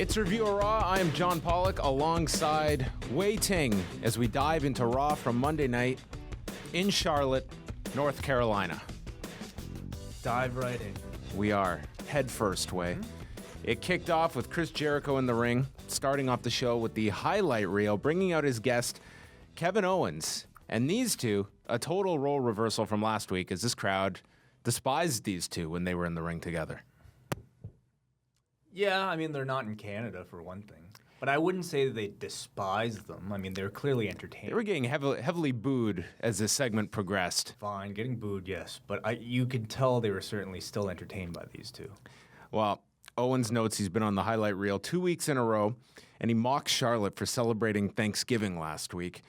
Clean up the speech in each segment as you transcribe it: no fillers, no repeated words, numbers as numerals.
It's Review-A-Raw. I am John Pollock alongside Wai Ting as we dive into Raw from Monday night in Charlotte, North Carolina. Dive right in. We are head first, Wai. It kicked off with Chris Jericho in the ring, starting off the show with the highlight reel, bringing out his guest, Kevin Owens. And these two, a total role reversal from last week, as this crowd despised these two when they were in the ring together. Yeah, I mean, they're not in Canada, for one thing. But I wouldn't say they despise them. I mean, they're clearly entertaining. They were getting heavily booed as this segment progressed. Fine, getting booed, yes. But you could tell they were certainly still entertained by these two. Well, Owens notes he's been on the highlight reel 2 weeks in a row, and he mocked Charlotte for celebrating Thanksgiving last week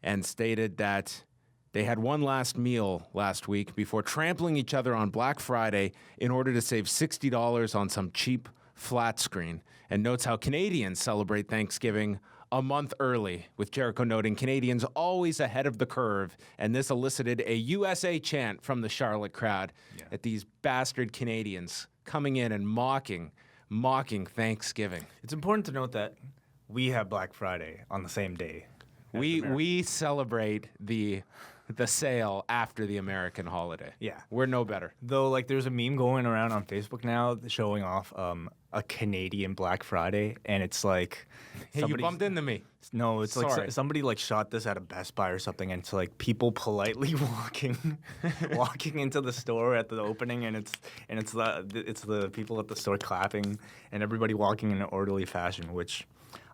and stated that they had one last meal last week before trampling each other on Black Friday in order to save $60 on some cheap flat screen, and notes how Canadians celebrate Thanksgiving a month early, with Jericho noting Canadians always ahead of the curve, and this elicited a USA chant from the Charlotte crowd at these bastard Canadians coming in and mocking Thanksgiving. It's important to note that we have Black Friday on the same day. We celebrate the sale after the American holiday. Yeah. We're no better. Though, like, there's a meme going around on Facebook now showing off a Canadian Black Friday, and it's like... Hey, you bumped into me. No, it's Sorry. like somebody like shot this at a Best Buy or something, and it's like people politely walking into the store at the opening, and it's the people at the store clapping, and everybody walking in an orderly fashion, which...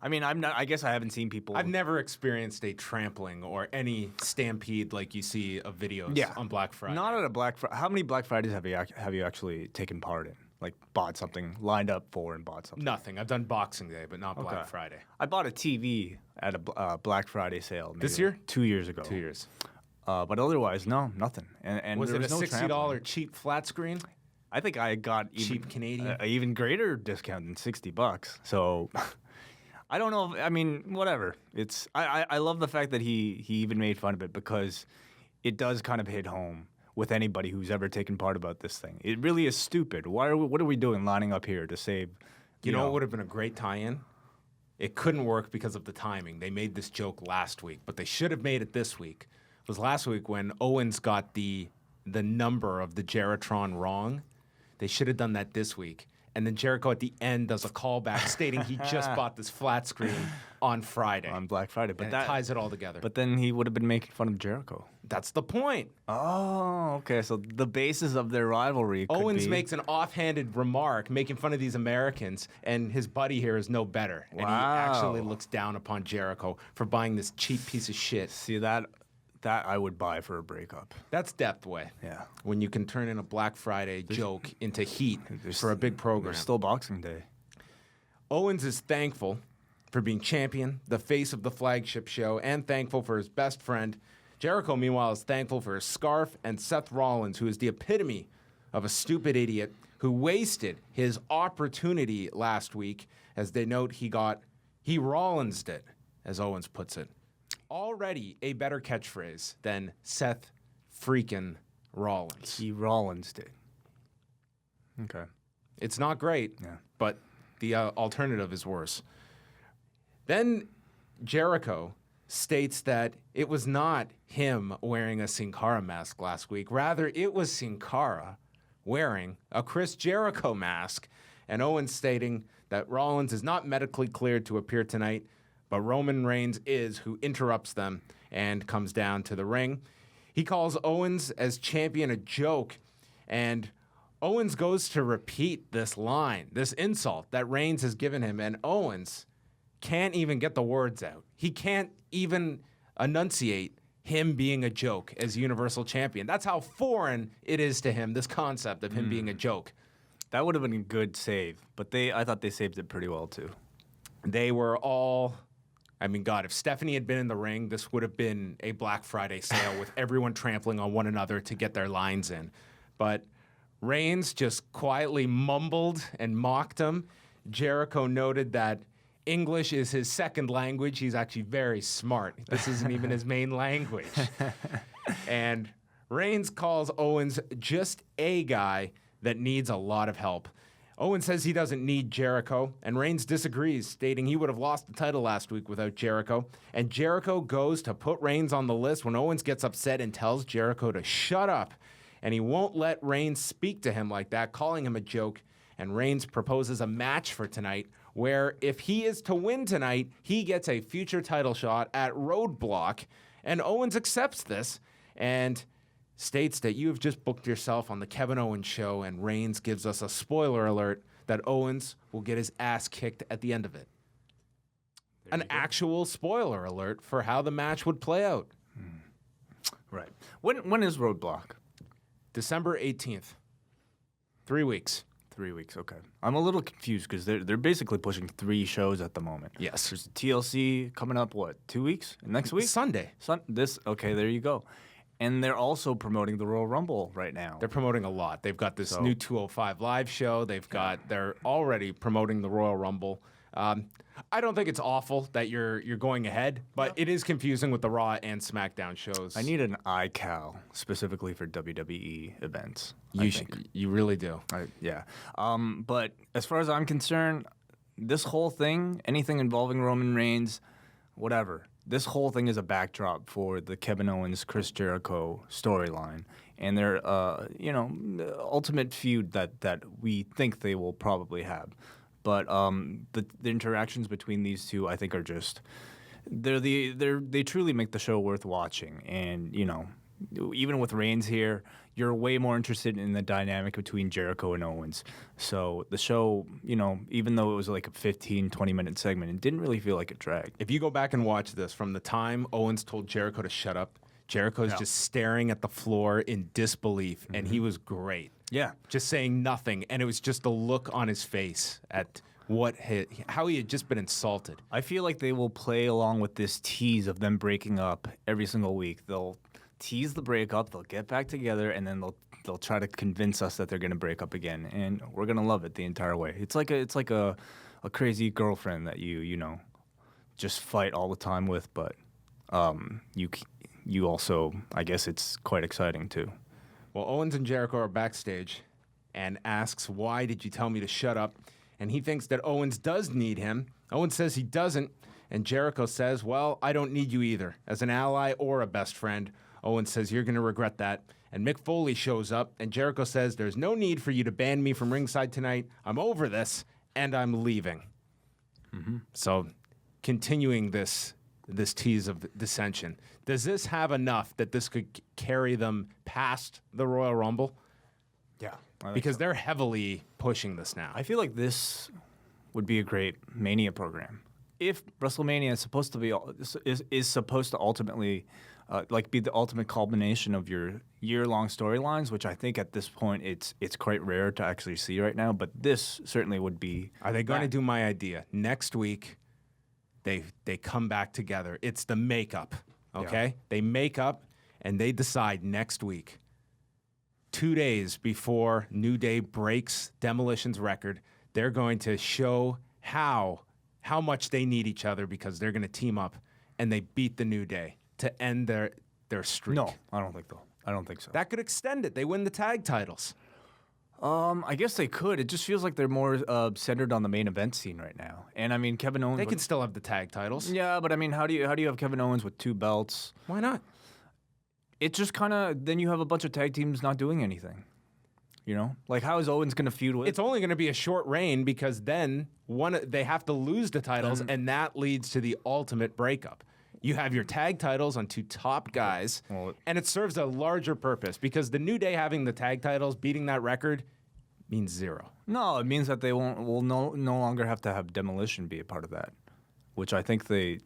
I mean, I guess I haven't seen people... I've never experienced a trampling or any stampede like you see of videos on Black Friday. Not at a Black Friday. How many Black Fridays have you actually taken part in? Like, bought something, lined up for and bought something? Nothing. I've done Boxing Day, but not Black Friday. I bought a TV at a Black Friday sale. This year? 2 years ago. 2 years. But otherwise, no, nothing. And was it a no $60 cheap flat screen? I think I got cheap Canadian? An even greater discount than $60. So... I don't know. I mean, whatever. It's I love the fact that he even made fun of it, because it does kind of hit home with anybody who's ever taken part about this thing. It really is stupid. What are we doing lining up here to save? You know what would have been a great tie-in? It couldn't work because of the timing. They made this joke last week, but they should have made it this week. It was last week when Owens got the number of the Geritron wrong. They should have done that this week. And then Jericho at the end does a callback stating he just bought this flat screen on Friday. On Black Friday. But that ties it all together. But then he would have been making fun of Jericho. That's the point. Oh, okay. So the basis of their rivalry could Owens makes an offhanded remark making fun of these Americans, and his buddy here is no better. Wow. And he actually looks down upon Jericho for buying this cheap piece of shit. See, that I would buy for a breakup. That's depth, Wai. Yeah. When you can turn in a Black Friday joke into heat for a big program. There's still Boxing Day. Owens is thankful for being champion, the face of the flagship show, and thankful for his best friend. Jericho, meanwhile, is thankful for his scarf, and Seth Rollins, who is the epitome of a stupid idiot who wasted his opportunity last week. As they note, he Rollins'd it, as Owens puts it. Already a better catchphrase than Seth freaking Rollins. He Rollins did. Okay. It's not great, but the alternative is worse. Then Jericho states that it was not him wearing a Sin Cara mask last week. Rather, it was Sin Cara wearing a Chris Jericho mask. And Owens stating that Rollins is not medically cleared to appear tonight, but Roman Reigns is, who interrupts them and comes down to the ring. He calls Owens as champion a joke, and Owens goes to repeat this line, this insult that Reigns has given him, and Owens can't even get the words out. He can't even enunciate him being a joke as Universal Champion. That's how foreign it is to him, this concept of him being a joke. That would have been a good save, but I thought they saved it pretty well, too. They were all... I mean, God, if Stephanie had been in the ring, this would have been a Black Friday sale with everyone trampling on one another to get their lines in. But Reigns just quietly mumbled and mocked him. Jericho noted that English is his second language. He's actually very smart. This isn't even his main language. And Reigns calls Owens just a guy that needs a lot of help. Owens says he doesn't need Jericho, and Reigns disagrees, stating he would have lost the title last week without Jericho. And Jericho goes to put Reigns on the list when Owens gets upset and tells Jericho to shut up. And he won't let Reigns speak to him like that, calling him a joke. And Reigns proposes a match for tonight, where if he is to win tonight, he gets a future title shot at Roadblock. And Owens accepts this and states that you have just booked yourself on the Kevin Owens show, and Reigns gives us a spoiler alert that Owens will get his ass kicked at the end of it. An actual spoiler alert for how the match would play out. Right. When is Roadblock? December 18th. 3 weeks. 3 weeks, okay. I'm a little confused because they're basically pushing 3 shows at the moment. Yes. There's TLC coming up, 2 weeks? Next week? Sunday. Okay, there you go. And they're also promoting the Royal Rumble right now. They're promoting a lot. They've got this new 205 Live show. They're already promoting the Royal Rumble. I don't think it's awful that you're going ahead, but it is confusing with the Raw and SmackDown shows. I need an iCal specifically for WWE events. You really do. Yeah. But as far as I'm concerned, this whole thing, anything involving Roman Reigns, whatever, this whole thing is a backdrop for the Kevin Owens, Chris Jericho storyline and their, ultimate feud that we think they will probably have. But the interactions between these two, I think, are just they truly make the show worth watching. And even with Reigns here, you're way more interested in the dynamic between Jericho and Owens. So the show, even though it was like a 15, 20-minute segment, it didn't really feel like it dragged. If you go back and watch this, from the time Owens told Jericho to shut up, Jericho's just staring at the floor in disbelief, and he was great. Yeah. Just saying nothing, and it was just the look on his face at how he had just been insulted. I feel like they will play along with this tease of them breaking up every single week. They'll tease the breakup, they'll get back together, and then they'll try to convince us that they're going to break up again, and we're going to love it the entire way. It's like a crazy girlfriend that you just fight all the time with, but you also, I guess it's quite exciting too. Well, Owens and Jericho are backstage and asks, "Why did you tell me to shut up?" And he thinks that Owens does need him. Owens says he doesn't, and Jericho says, "Well, I don't need you either, as an ally or a best friend." Owens says, "You're going to regret that." And Mick Foley shows up, and Jericho says, "There's no need for you to ban me from ringside tonight. I'm over this, and I'm leaving." So, continuing this tease of dissension, does this have enough that this could carry them past the Royal Rumble? Yeah. Because they're heavily pushing this now. I feel like this would be a great Mania program. If WrestleMania is supposed to ultimately be the ultimate culmination of your year-long storylines, which I think at this point it's quite rare to actually see right now, but this certainly would be. Are they going to do my idea? Next week, they come back together. It's the makeup, okay? Yeah. They make up, and they decide next week, 2 days before New Day breaks Demolition's record, they're going to show how much they need each other because they're going to team up, and they beat the New Day to end their streak. No, I don't think so. That could extend it. They win the tag titles. I guess they could. It just feels like they're more centered on the main event scene right now. And I mean, Kevin Owens. They can still have the tag titles. Yeah, but I mean, how do you have Kevin Owens with 2 belts? Why not? It's just kind of then you have a bunch of tag teams not doing anything. Like how is Owens going to feud with? It's only going to be a short reign because then they have to lose the titles, and that leads to the ultimate breakup. You have your tag titles on 2 top guys, and it serves a larger purpose because the New Day having the tag titles, beating that record, means 0. No, it means that they will no longer have to have Demolition be a part of that, which I think Did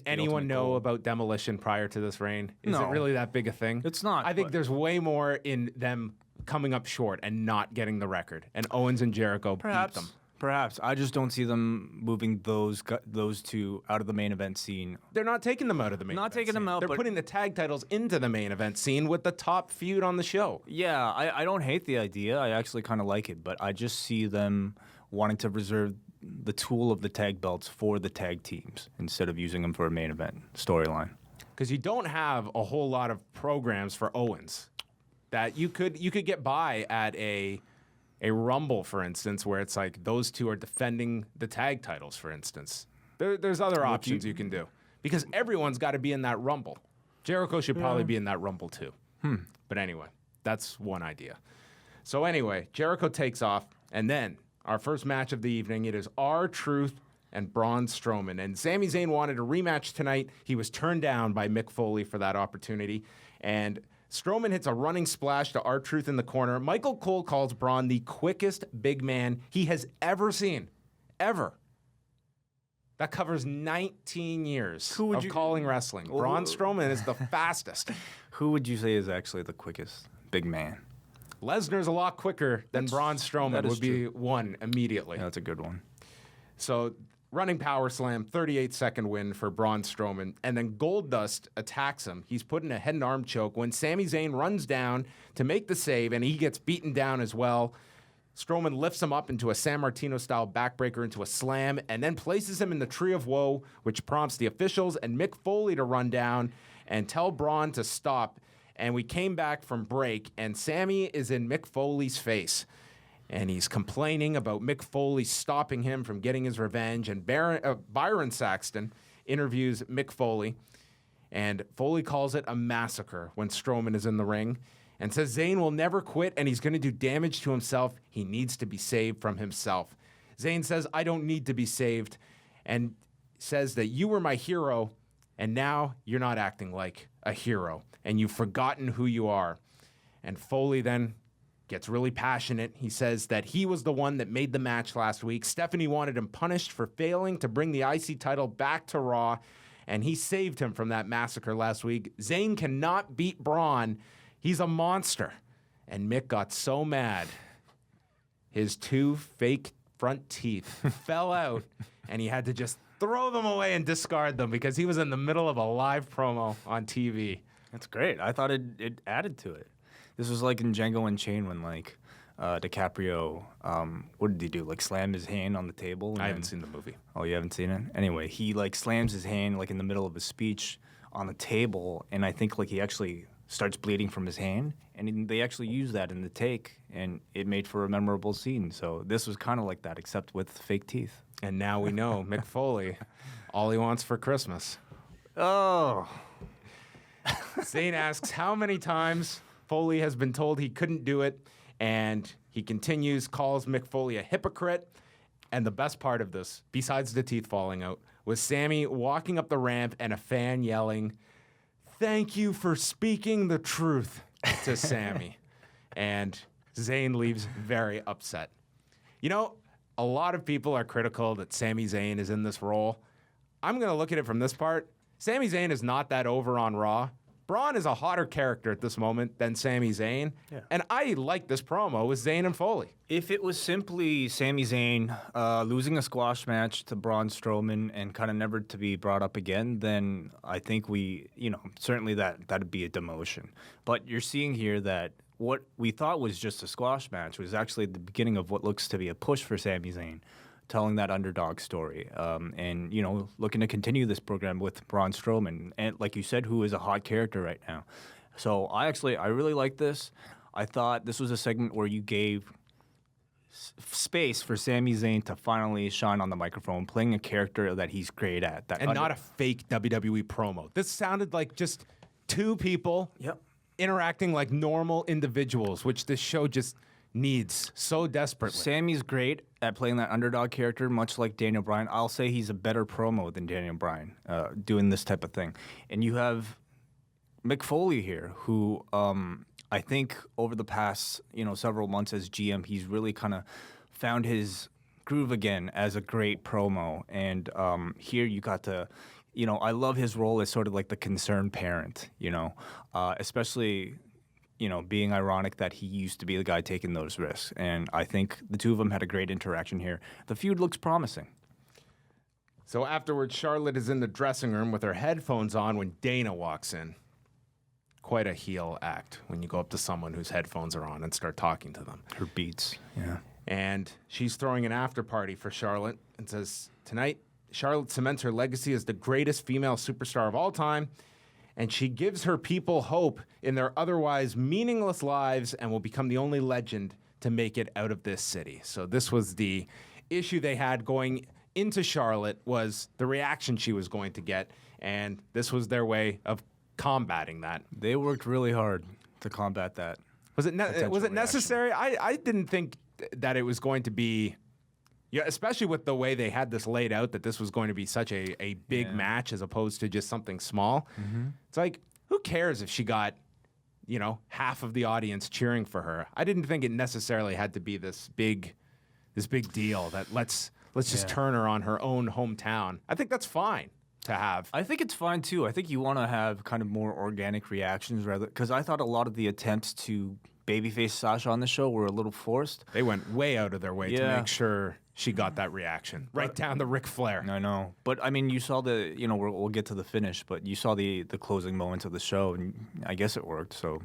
anyone know about Demolition prior to this reign? Is it really that big a thing? It's not. I think there's way more in them coming up short and not getting the record, and Owens and Jericho beat them. Perhaps. I just don't see them moving those 2 out of the main event scene. They're not taking them out of the main event scene. Not taking them out. They're putting the tag titles into the main event scene with the top feud on the show. Yeah, I don't hate the idea. I actually kind of like it, but I just see them wanting to reserve the tool of the tag belts for the tag teams instead of using them for a main event storyline. Because you don't have a whole lot of programs for Owens that you could get by at a a Rumble, for instance, where it's like those two are defending the tag titles, for instance. There's other options you can do because everyone's got to be in that Rumble. Jericho should probably be in that Rumble too. But anyway, that's one idea. So anyway, Jericho takes off, and then our first match of the evening, it is R-Truth and Braun Strowman. And Sami Zayn wanted a rematch tonight. He was turned down by Mick Foley for that opportunity. And Strowman hits a running splash to R-Truth in the corner. Michael Cole calls Braun the quickest big man he has ever seen. Ever. That covers 19 years of calling wrestling. Braun Strowman is the fastest. Who would you say is actually the quickest big man? Lesnar's a lot quicker than Braun Strowman would be one immediately. Yeah, that's a good one. So running power slam, 38-second win for Braun Strowman. And then Goldust attacks him. He's put in a head and arm choke when Sami Zayn runs down to make the save, and he gets beaten down as well. Strowman lifts him up into a San Martino-style backbreaker into a slam and then places him in the Tree of Woe, which prompts the officials and Mick Foley to run down and tell Braun to stop. And we came back from break, and Sami is in Mick Foley's face. And he's complaining about Mick Foley stopping him from getting his revenge. And Byron Saxton interviews Mick Foley, and Foley calls it a massacre when Strowman is in the ring and says Zayn will never quit and he's going to do damage to himself. He needs to be saved from himself. Zayn says, I don't need to be saved, and says that you were my hero, and now you're not acting like a hero, and you've forgotten who you are. And Foley then gets really passionate. He says that he was the one that made the match last week. Stephanie wanted him punished for failing to bring the IC title back to Raw, and he saved him from that massacre last week. Zayn cannot beat Braun. He's a monster. And Mick got so mad, his two fake front teeth fell out, and he had to just throw them away and discard them because he was in the middle of a live promo on TV. That's great. I thought it added to it. This was like in Django Unchained when, like, DiCaprio, what did he do? Like, slam his hand on the table? I haven't seen the movie. Oh, you haven't seen it? Anyway, he, like, slams his hand, like, in the middle of a speech on the table, and I think, like, he actually starts bleeding from his hand, and they actually used that in the take, and it made for a memorable scene. So this was kind of like that, except with fake teeth. And now we know Mick Foley, all he wants for Christmas. Oh. Zayn asks how many times Foley has been told he couldn't do it, and he continues, calls Mick Foley a hypocrite. And the best part of this, besides the teeth falling out, was Sami walking up the ramp and a fan yelling, "Thank you for speaking the truth," to Sami. And Zayn leaves very upset. You know, a lot of people are critical that Sami Zayn is in this role. I'm going to look at it from this part. Sami Zayn is not that over on Raw. Braun is a hotter character at this moment than Sami Zayn. Yeah. And I like this promo with Zayn and Foley. If it was simply Sami Zayn losing a squash match to Braun Strowman and kind of never to be brought up again, then I think certainly that'd be a demotion. But you're seeing here that what we thought was just a squash match was actually the beginning of what looks to be a push for Sami Zayn, telling that underdog story, and looking to continue this program with Braun Strowman, and like you said, who is a hot character right now. So I really like this. I thought this was a segment where you gave space for Sami Zayn to finally shine on the microphone, playing a character that he's great at, not a fake WWE promo. This sounded like just two people interacting like normal individuals, which this show just needs so desperately. Sammy's great at playing that underdog character, much like Daniel Bryan. I'll say he's a better promo than Daniel Bryan doing this type of thing. And you have Mick Foley here, who I think over the past several months as GM, he's really kind of found his groove again as a great promo. And here you got to, I love his role as sort of like the concerned parent, especially being ironic that he used to be the guy taking those risks. And I think the two of them had a great interaction here. The feud looks promising. So afterwards, Charlotte is in the dressing room with her headphones on when Dana walks in. Quite a heel act when you go up to someone whose headphones are on and start talking to them. Her beats, yeah. And she's throwing an after party for Charlotte and says, tonight, Charlotte cements her legacy as the greatest female superstar of all time, and she gives her people hope in their otherwise meaningless lives and will become the only legend to to make it out of this city. So this was the issue they had going into Charlotte, was the reaction she was going to get, and this was their way of combating that. They worked really hard to combat that. Was it necessary? I didn't think that it was going to be, especially with the way they had this laid out, that this was going to be such a big match as opposed to just something small. Mm-hmm. It's like, who cares if she got, half of the audience cheering for her? I didn't think it necessarily had to be this big deal that let's just turn her on her own hometown. I think that's fine to have. I think it's fine too. I think you want to have kind of more organic reactions rather, because I thought a lot of the attempts to babyface Sasha on the show were a little forced. They went way out of their way to make sure she got that reaction. Right down the Ric Flair. I know. But, I mean, you saw we'll get to the finish, but you saw the closing moments of the show, and I guess it worked, so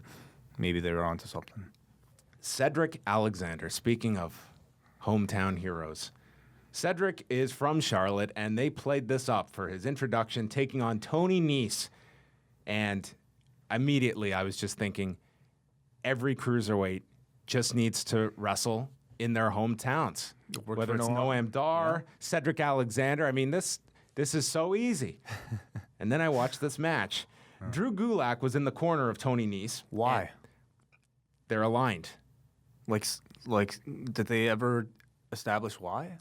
maybe they were onto something. Cedric Alexander, speaking of hometown heroes. Cedric is from Charlotte, and they played this up for his introduction, taking on Tony Nese. And immediately I was just thinking, every cruiserweight just needs to wrestle in their hometowns. Whether it's Noam Dar, Cedric Alexander. I mean, this is so easy. And then I watched this match. Drew Gulak was in the corner of Tony Nese. Why? They're aligned. Like, did they ever establish why?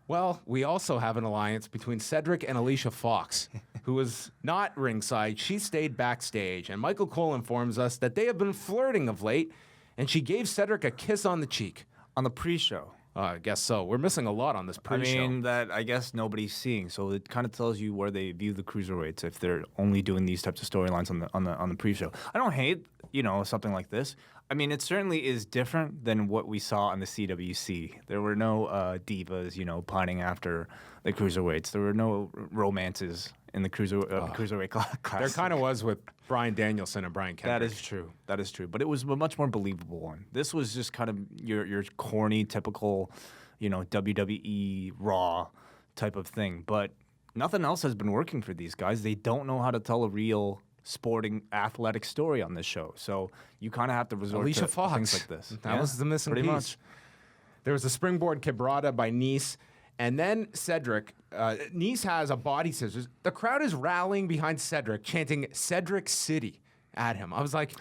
Well, we also have an alliance between Cedric and Alicia Fox, who was not ringside. She stayed backstage, and Michael Cole informs us that they have been flirting of late, and she gave Cedric a kiss on the cheek. On the pre-show. I guess so. We're missing a lot on this pre-show. I mean, that I guess nobody's seeing, so it kind of tells you where they view the cruiserweights if they're only doing these types of storylines on the pre-show. I don't hate something like this. I mean, it certainly is different than what we saw on the CWC. There were no divas, pining after the cruiserweights. There were no romances in the cruiserweight class. There kind of was with Bryan Danielson and Brian Kendrick. That is true. But it was a much more believable one. This was just kind of your corny, typical, WWE Raw type of thing. But nothing else has been working for these guys. They don't know how to tell a real sporting, athletic story on this show. So you kind of have to resort Alicia to Fox. things like this. That was the missing piece. Much. There was a springboard quebrada by Nese. And then Cedric, Nese has a body scissors. The crowd is rallying behind Cedric, chanting Cedric City at him. I was like,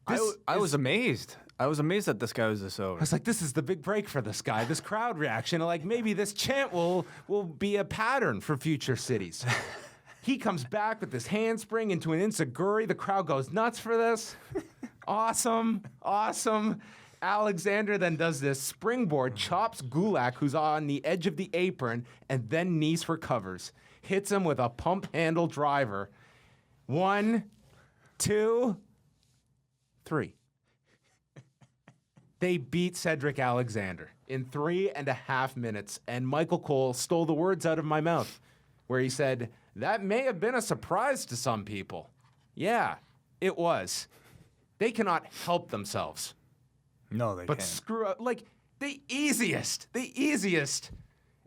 I was amazed. I was amazed that this guy was this over. I was like, this is the big break for this guy. This crowd reaction, like maybe this chant will be a pattern for future cities. He comes back with this handspring into an enziguri. The crowd goes nuts for this. Awesome. Alexander then does this springboard, chops Gulak, who's on the edge of the apron, and then Nese recovers. Hits him with a pump handle driver. 1, 2, 3. They beat Cedric Alexander in 3.5 minutes, and Michael Cole stole the words out of my mouth, where he said, that may have been a surprise to some people. Yeah, it was. They cannot help themselves. No, they can't. But screw up, like, the easiest.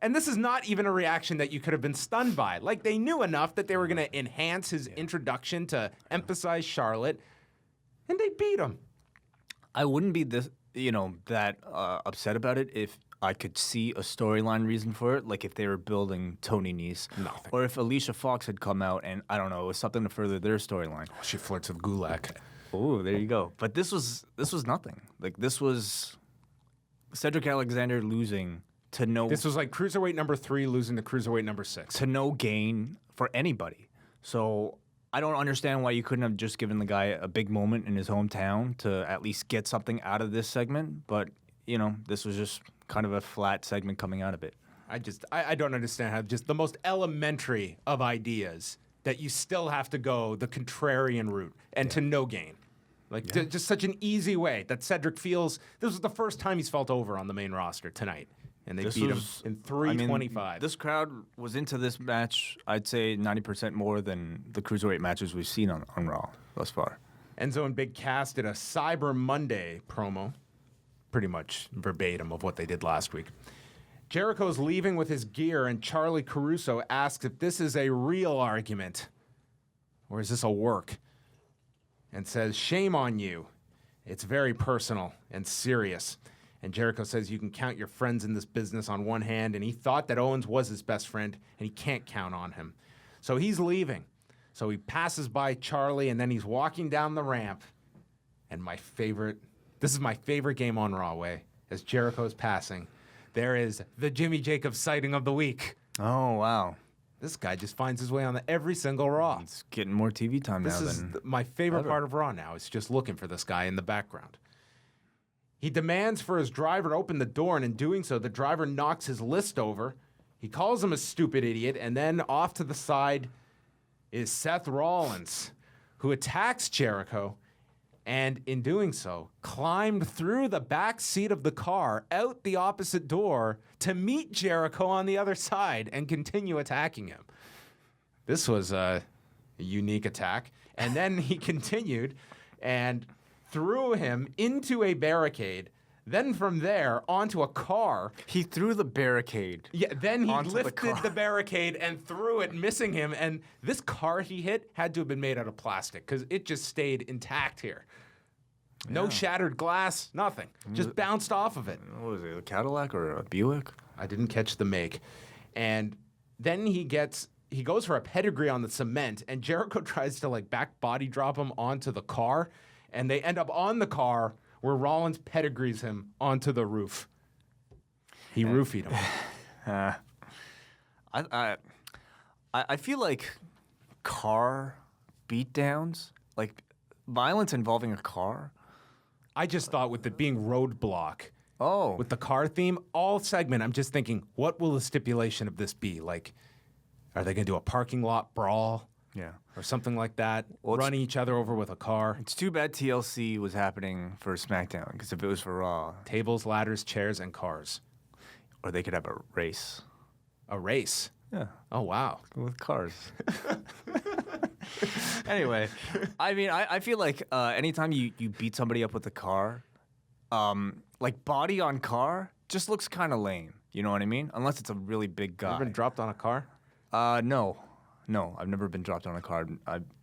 And this is not even a reaction that you could have been stunned by. Like, they knew enough that they were going to enhance his introduction to emphasize Charlotte, and they beat him. I wouldn't be that upset about it if I could see a storyline reason for it, like if they were building Tony Nese. Nothing. Or if Alicia Fox had come out and, I don't know, it was something to further their storyline. Oh, she flirts with Gulak. Oh, there you go. But this was nothing. Like, this was Cedric Alexander losing to no... This was like cruiserweight number 3 losing to cruiserweight number 6. To no gain for anybody. So I don't understand why you couldn't have just given the guy a big moment in his hometown to at least get something out of this segment. But, this was just kind of a flat segment coming out of it. I don't understand how just the most elementary of ideas that you still have to go the contrarian route and to no gain. Like, just such an easy way that Cedric feels. This was the first time he's felt over on the main roster tonight. And they beat him in 3:25. This crowd was into this match, I'd say 90% more than the cruiserweight matches we've seen on Raw thus far. Enzo and Big Cass did a Cyber Monday promo, pretty much verbatim of what they did last week. Jericho's leaving with his gear, and Charlie Caruso asks if this is a real argument or is this a work, and says, shame on you. It's very personal and serious. And Jericho says you can count your friends in this business on one hand, and he thought that Owens was his best friend, and he can't count on him. So he's leaving. So he passes by Charlie, and then he's walking down the ramp. And this is my favorite game on Raw, Way, as Jericho's passing. There is the Jimmy Jacobs sighting of the week. Oh, wow. This guy just finds his way on every single Raw. It's getting more TV time now. This is my favorite part of Raw now. It's just looking for this guy in the background. He demands for his driver to open the door, and in doing so, the driver knocks his list over. He calls him a stupid idiot, and then off to the side is Seth Rollins, who attacks Jericho, and in doing so, climbed through the back seat of the car out the opposite door to meet Jericho on the other side and continue attacking him. This was a unique attack. And then he continued and threw him into a barricade, then from there onto a car. He threw the barricade. Yeah, then he lifted the barricade and threw it, missing him. And this car he hit had to have been made out of plastic because it just stayed intact here. No shattered glass, nothing. Just bounced off of it. What was it, a Cadillac or a Buick? I didn't catch the make. And then he goes for a pedigree on the cement, and Jericho tries to back body drop him onto the car, and they end up on the car where Rollins pedigrees him onto the roof. He roofied him. I feel like car beatdowns, like violence involving a car. I just thought with it being Roadblock, Oh. with the car theme, all segment, I'm just thinking, what will the stipulation of this be? Like, are they going to do a parking lot brawl? Yeah. Or something like that? Well, running each other over with a car? It's too bad TLC was happening for SmackDown, because if it was for Raw, Tables, ladders, chairs, and cars. or they could have a race. A race? Yeah. Oh, wow. With cars. Anyway, I mean, I feel like anytime you beat somebody up with a car, like body on car just looks kind of lame. You know what I mean? Unless it's a really big guy. You ever been dropped on a car? No, I've never been dropped on a car.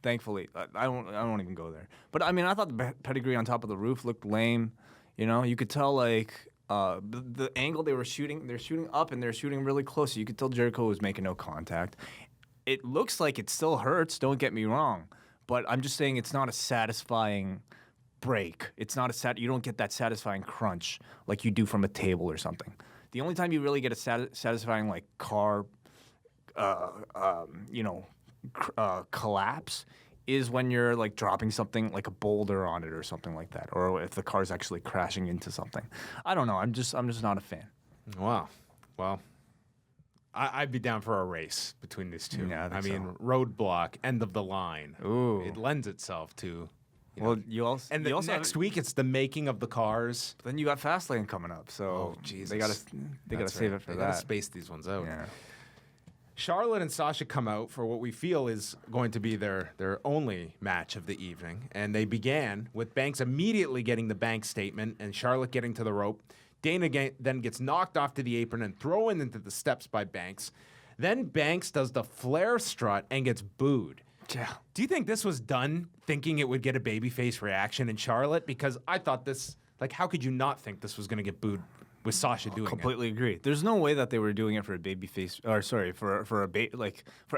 Thankfully, I won't even go there. But I mean, I thought the pedigree on top of the roof looked lame. You know, you could tell like the angle they're shooting up and they're shooting really close. So you could tell Jericho was making no contact. It looks like it still hurts. Don't get me wrong, but I'm just saying it's not a satisfying break. It's not you don't get that satisfying crunch like you do from a table or something. The only time you really get a satisfying like car, collapse is when you're like dropping something like a boulder on it or something like that, or if the car's actually crashing into something. I don't know. I'm just not a fan. Wow. Well, I'd be down for a race between these two. Yeah, I I think mean, Roadblock, end of the line. Ooh. It lends itself to. Well, you also And you also next week, it's the making of the cars. then you got Fastlane coming up, so Jesus. they gotta That's save right. it for They that. gotta space these ones out. Yeah. Charlotte and Sasha come out for what we feel is going to be their only match of the evening. And they began with Banks immediately getting the Banks statement and Charlotte getting to the rope. Dana then gets knocked off to the apron and thrown into the steps by Banks. Then Banks does the flare strut and gets booed. Yeah. Do you think this was done thinking it would get a babyface reaction in Charlotte? Because I thought this, how could you not think this was going to get booed with Sasha doing Completely agree. There's no way that they were doing it for a babyface, or sorry, for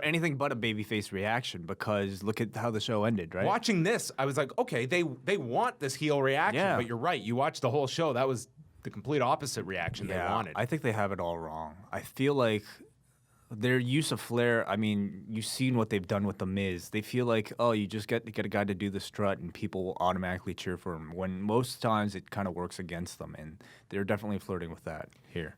anything but a babyface reaction. Because look at how the show ended, right? Watching this, I was like, okay, they want this heel reaction, Yeah. but you're right. You watch the whole show, that was the complete opposite reaction they wanted. I think they have it all wrong. I feel like their use of flair, I mean, you've seen what they've done with The Miz. They feel like, oh, you just get a guy to do the strut and people will automatically cheer for him, when most times it kind of works against them, and they're definitely flirting with that here.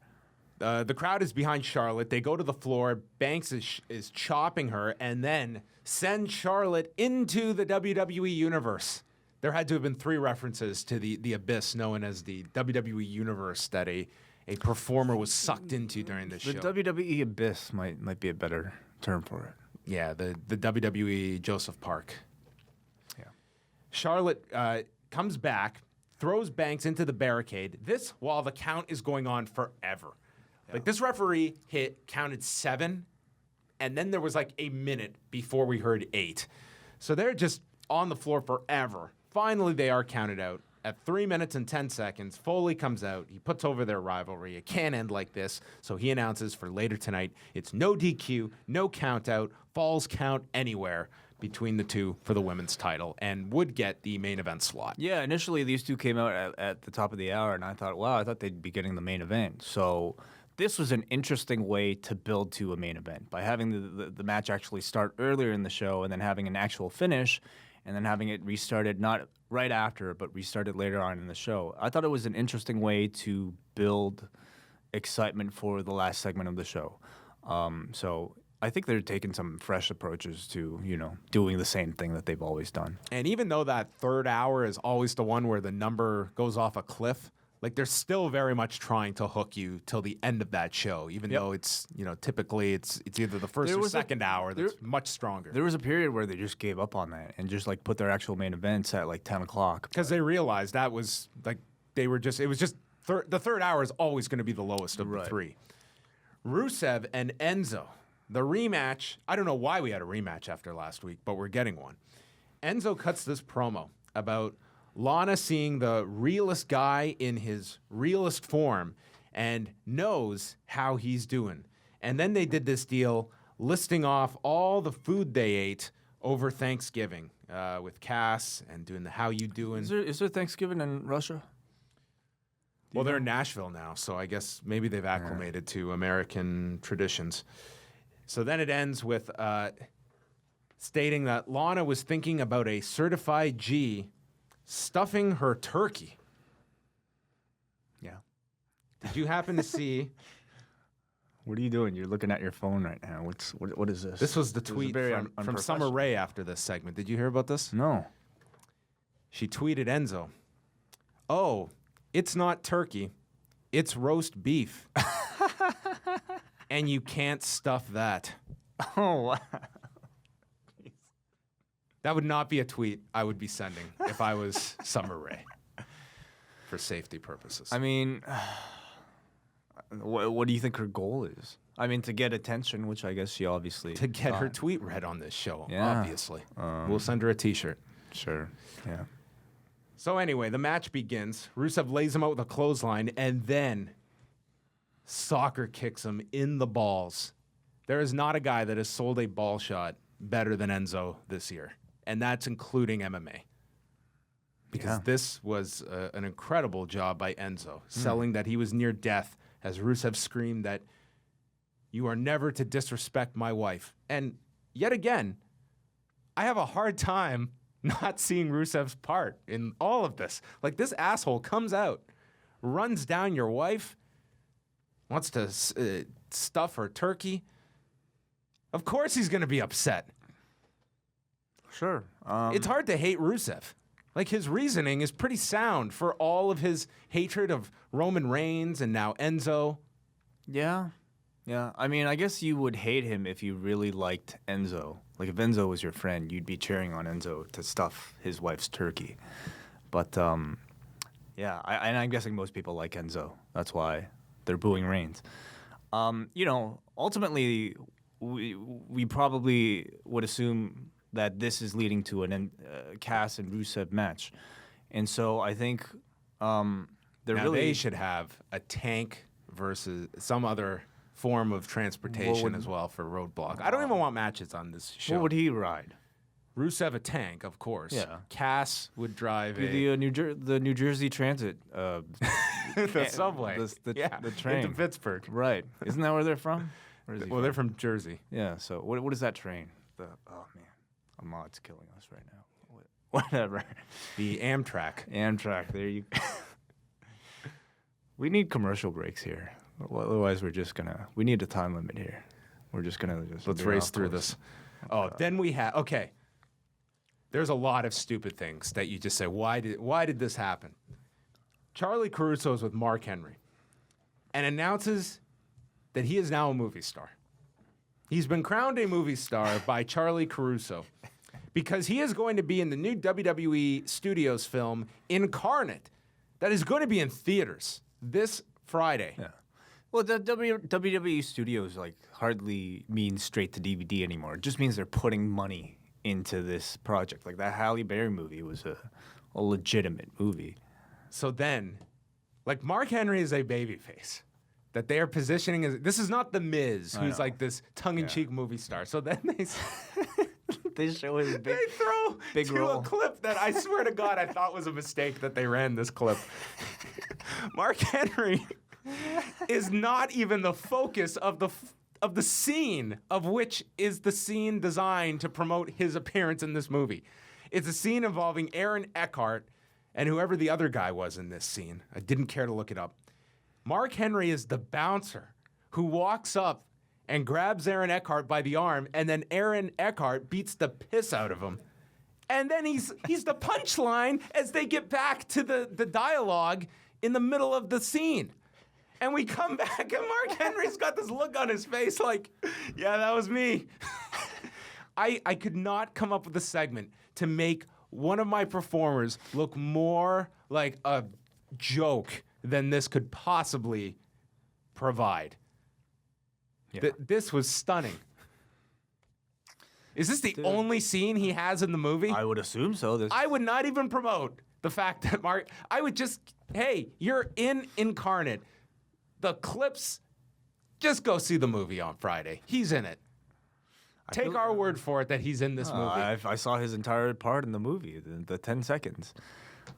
The crowd is behind Charlotte. They go to the floor. Banks is chopping her and then sends Charlotte into the WWE Universe. There had to have been 3 references to the abyss known as the WWE Universe that a performer was sucked into during this show. The WWE Abyss might be a better term for it. Yeah, the WWE Joseph Park. Yeah. Charlotte comes back, throws Banks into the barricade. This while the count is going on forever. Yeah. Like this referee counted 7, and then there was like a minute before we heard 8. So they're just on the floor forever. Finally, they are counted out. At 3 minutes and 10 seconds, Foley comes out. He puts over their rivalry. It can't end like this. So he announces for later tonight, it's no DQ, no count out, falls count anywhere between the two for the women's title and would get the main event slot. Yeah, initially these two came out at the top of the hour, and I thought, wow, I thought they'd be getting the main event. So this was an interesting way to build to a main event by having the match actually start earlier in the show and then having an actual finish and then having it restarted not right after, but restarted later on in the show. I thought it was an interesting way to build excitement for the last segment of the show. So I think they're taking some fresh approaches to, doing the same thing that they've always done. And even though that third hour is always the one where the number goes off a cliff, like they're still very much trying to hook you till the end of that show, even though it's, typically it's either the first or second hour that's much stronger. There was a period where they just gave up on that and just like put their actual main events at like 10 o'clock. Because they realized that was like, it was just, the third hour is always going to be the lowest of the three. Rusev and Enzo, the rematch. I don't know why we had a rematch after last week, but we're getting one. Enzo cuts this promo about Lana seeing the realest guy in his realest form and knows how he's doing. And then they did this deal listing off all the food they ate over Thanksgiving with Cass and doing the how you doing. Is there Thanksgiving in Russia? Well, they're in Nashville now, so I guess maybe they've acclimated to American traditions. So then it ends with stating that Lana was thinking about a certified G stuffing her turkey. Yeah. Did you happen to see? What are you doing? You're looking at your phone right now. What is this? This was the tweet from Summer Rae after this segment. Did you hear about this? No. She tweeted Enzo, "Oh, it's not turkey, it's roast beef. And you can't stuff that." Oh, wow. That would not be a tweet I would be sending if I was Summer Rae for safety purposes. I mean, what do you think her goal is? I mean, to get attention, which I guess she obviously... To get her tweet read on this show, Yeah. obviously. We'll send her a T-shirt. Sure, yeah. So anyway, the match begins. Rusev lays him out with a clothesline, and then soccer kicks him in the balls. There is not a guy that has sold a ball shot better than Enzo this year. And that's including MMA. Because this was an incredible job by Enzo, selling that he was near death as Rusev screamed that you are never to disrespect my wife. And yet again, I have a hard time not seeing Rusev's part in all of this. Like, this asshole comes out, runs down your wife, wants to stuff her turkey. Of course he's going to be upset. Sure. It's hard to hate Rusev. Like, his reasoning is pretty sound for all of his hatred of Roman Reigns and now Enzo. Yeah. Yeah. I mean, I guess you would hate him if you really liked Enzo. Like, if Enzo was your friend, you'd be cheering on Enzo to stuff his wife's turkey. But, yeah, and I'm guessing most people like Enzo. That's why they're booing Reigns. Ultimately, we probably would assume that this is leading to an Cass and Rusev match. And so I think they should have a tank versus some other form of transportation as well for Roadblock. I don't even want matches on this show. What would he ride? Rusev a tank, of course. Yeah. Cass would drive the New Jersey Transit. the subway. The train. Into Pittsburgh. Right. Isn't that where they're from? They're from Jersey. Yeah, so what is that train? Oh, man. Ahmad's killing us right now. Whatever. The Amtrak. There you go. We need commercial breaks here. Otherwise, we need a time limit here. We're just going to Let's race through this. Then we have, okay. There's a lot of stupid things that you just say, why did this happen? Charlie Caruso is with Mark Henry and announces that he is now a movie star. He's been crowned a movie star by Charlie Caruso because he is going to be in the new WWE Studios film Incarnate that is going to be in theaters this Friday. Yeah. Well, the WWE Studios hardly means straight to DVD anymore. It just means they're putting money into this project. Like that Halle Berry movie was a legitimate movie. So then, like, Mark Henry is a babyface that they are positioning as. This is not The Miz, who's like this tongue-in-cheek movie star. So then they show his big, they throw big to roll. a clip that I swear to God I thought was a mistake that they ran this clip. Mark Henry is not even the focus of the scene, of which is the scene designed to promote his appearance in this movie. It's a scene involving Aaron Eckhart and whoever the other guy was in this scene. I didn't care to look it up. Mark Henry is the bouncer who walks up and grabs Aaron Eckhart by the arm, and then Aaron Eckhart beats the piss out of him. And then he's the punchline as they get back to the dialogue in the middle of the scene. And we come back, and Mark Henry's got this look on his face like, yeah, that was me. I could not come up with a segment to make one of my performers look more like a joke than this could possibly provide. Yeah. This was stunning. Is this the only scene he has in the movie? I would assume so. I would not even promote the fact that Mark. I would just, hey, you're in Incarnate. The clips, just go see the movie on Friday. He's in it. Take our word for it that he's in this movie. I saw his entire part in the movie, the 10 seconds.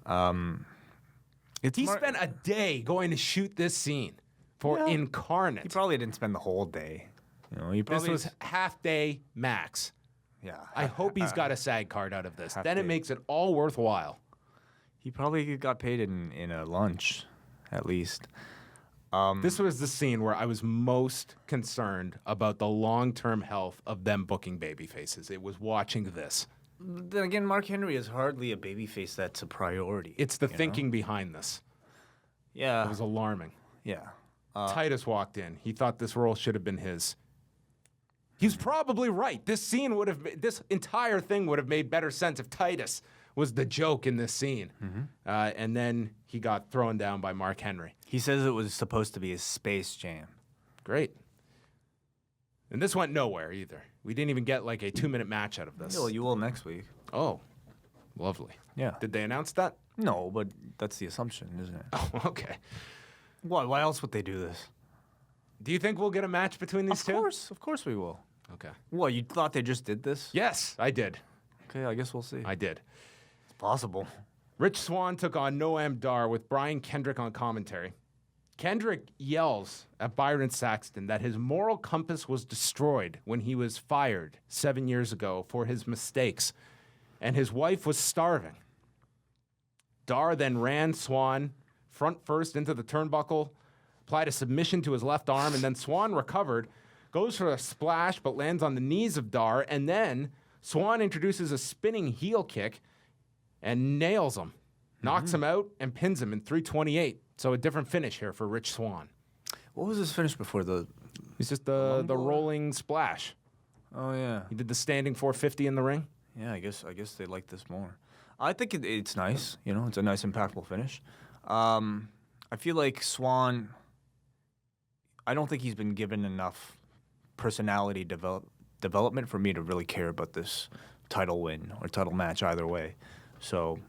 He spent a day going to shoot this scene for Incarnate. He probably didn't spend the whole day. You know, This was half day max. Yeah. I hope he's got a SAG card out of this. Then it day. makes it all worthwhile. He probably got paid in a lunch, at least. This was the scene where I was most concerned about the long-term health of them booking babyfaces. It was watching this. Then again, Mark Henry is hardly a babyface that's a priority. It's the thinking behind this. Yeah. It was alarming. Yeah. Titus walked in. He thought this role should have been his. He was probably right. This entire thing would have made better sense if Titus was the joke in this scene. And then he got thrown down by Mark Henry. He says it was supposed to be a Space Jam. Great. And this went nowhere either. We didn't even get like a 2-minute match out of this. Well, you will next week. Oh, lovely. Yeah. Did they announce that? No, but that's the assumption, isn't it? Oh, okay. What? Why else would they do this? Do you think we'll get a match between these two? Of course we will. Okay. What, you thought they just did this? Yes, I did. Okay, I guess we'll see. I did. It's possible. Rich Swann took on Noam Dar with Brian Kendrick on commentary. Kendrick yells at Byron Saxton that his moral compass was destroyed when he was fired 7 years ago for his mistakes, and his wife was starving. Dar then ran Swann front first into the turnbuckle, applied a submission to his left arm, and then Swann recovered, goes for a splash but lands on the knees of Dar, and then Swann introduces a spinning heel kick and nails him, knocks him out, and pins him in 328. So a different finish here for Rich Swann. What was his finish before the... It's just the rolling splash. Oh, yeah. He did the standing 450 in the ring. Yeah, I guess they like this more. I think it's nice. You know, it's a nice, impactful finish. I feel like Swann... I don't think he's been given enough personality development for me to really care about this title win or title match either way. So,